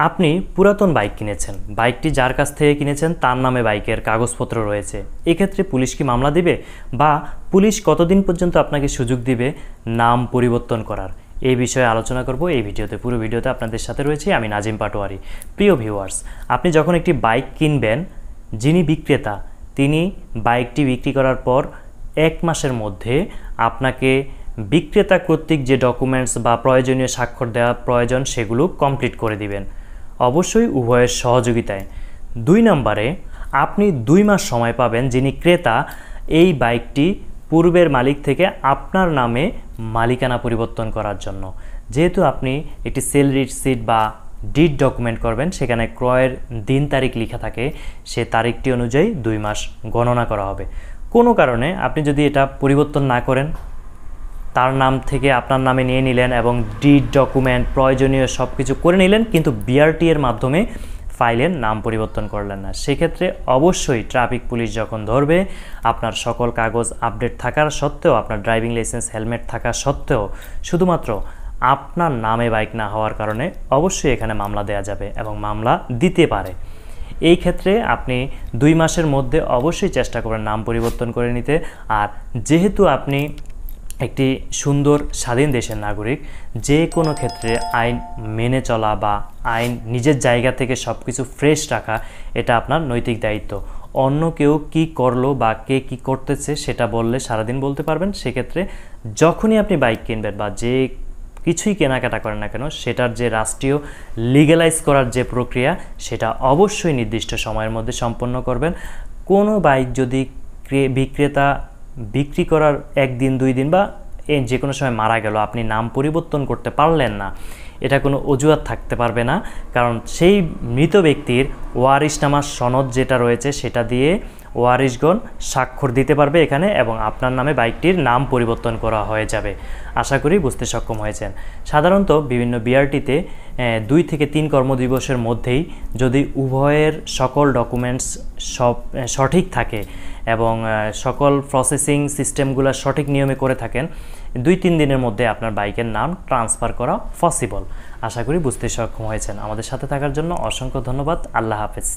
আপনি পুরাতন বাইক কিনেছেন, বাইকটি যার কাছ থেকে কিনেছেন তার নামে বাইকের কাগজপত্র রয়েছে। এক্ষেত্রে পুলিশ কি মামলা দিবে, বা পুলিশ কতদিন পর্যন্ত আপনাকে সুযোগ দিবে নাম পরিবর্তন করার, এই বিষয়ে আলোচনা করব এই ভিডিওতে। পুরো ভিডিওতে আপনাদের সাথে রয়েছে আমি নাজিম পাটোয়ারি। প্রিয় ভিউয়ার্স, আপনি যখন একটি বাইক কিনবেন, যিনি বিক্রেতা তিনি বাইকটি বিক্রি করার পর 1 মাসের মধ্যে আপনাকে বিক্রেতা কর্তৃক যে ডকুমেন্টস বা প্রয়োজনীয় স্বাক্ষর দেওয়া প্রয়োজন সেগুলো কমপ্লিট করে দিবেন, অবশ্যই উভয়ের সহযোগিতায়। 2 নম্বরে আপনি 2 মাস সময় পাবেন যিনি ক্রেতা এই বাইকটি পূর্বের মালিক থেকে আপনার নামে মালিকানা পরিবর্তন করার জন্য। যেহেতু আপনি একটি সেল রিসিট বা ডিড ডকুমেন্ট করবেন, সেখানে ক্রয়ের দিন তারিখ লেখা থাকে, সে তারিখটি অনুযায়ী 2 মাস গণনা করা হবে। কোনো কারণে আপনি যদি এটা পরিবর্তন না করেন, তার নাম থেকে আপনার নামে নিয়ে নিলেন এবং ডিড ডকুমেন্ট প্রয়োজনীয় সব কিছু করে নিলেন, কিন্তু বিআরটি এর মাধ্যমে ফাইলের নাম পরিবর্তন করলেন না, সেক্ষেত্রে অবশ্যই ট্রাফিক পুলিশ যখন ধরবে, আপনার সকল কাগজ আপডেট থাকার সত্ত্বেও, আপনার ড্রাইভিং লাইসেন্স হেলমেট থাকা সত্ত্বেও, শুধুমাত্র আপনার নামে বাইক না হওয়ার কারণে অবশ্যই এখানে মামলা দেওয়া যাবে এবং মামলা দিতে পারে। এই ক্ষেত্রে আপনি 2 মাসের মধ্যে অবশ্যই চেষ্টা করবেন নাম পরিবর্তন করে নিতে। আর যেহেতু আপনি একটি সুন্দর স্বাধীন দেশের নাগরিক, যে কোনো ক্ষেত্রে আইন মেনে চলা বা আইন নিজের জায়গা থেকে সব কিছু ফ্রেশ রাখা, এটা আপনার নৈতিক দায়িত্ব। অন্য কেউ কি করলো বা কে কি করতেছে সেটা বললে সারাদিন বলতে পারবেন। সেক্ষেত্রে যখনই আপনি বাইক কিনবেন বা যে কিছুই কেনাকাটা করেন না কেন, সেটার যে রাষ্ট্রীয় লিগ্যালাইজ করার যে প্রক্রিয়া, সেটা অবশ্যই নির্দিষ্ট সময়ের মধ্যে সম্পন্ন করবেন। কোনো বাইক যদি বিক্রেতা বিক্রি করার 1 দিন 2 দিন বা যে কোনো সময় মারা গেল, আপনি নাম পরিবর্তন করতে পারলেন না, এটা কোনো অজুহাত থাকতে পারবে না। কারণ সেই মৃত ব্যক্তির ওয়ারিশনামার সনদ যেটা রয়েছে, সেটা দিয়ে ওয়ারিশগণ স্বাক্ষর দিতে পারবে এখানে, এবং আপনার নামে বাইকটির নাম পরিবর্তন করা হয়ে যাবে। আশা করি বুঝতে সক্ষম হয়েছেন। সাধারণত বিভিন্ন বিআরটিতে 2 থেকে 3 কর্মদিবসের মধ্যেই যদি উভয়ের সকল ডকুমেন্টস সঠিক থাকে এবং সকল প্রসেসিং সিস্টেমগুলো সঠিক নিয়মে করে থাকেন, 2-3 দিনের মধ্যে আপনার বাইকের নাম ট্রান্সফার করা পসিবল। আশা করি বুঝতে সক্ষম হয়েছেন। আমাদের সাথে থাকার জন্য অসংখ্য ধন্যবাদ। আল্লাহ হাফেজ।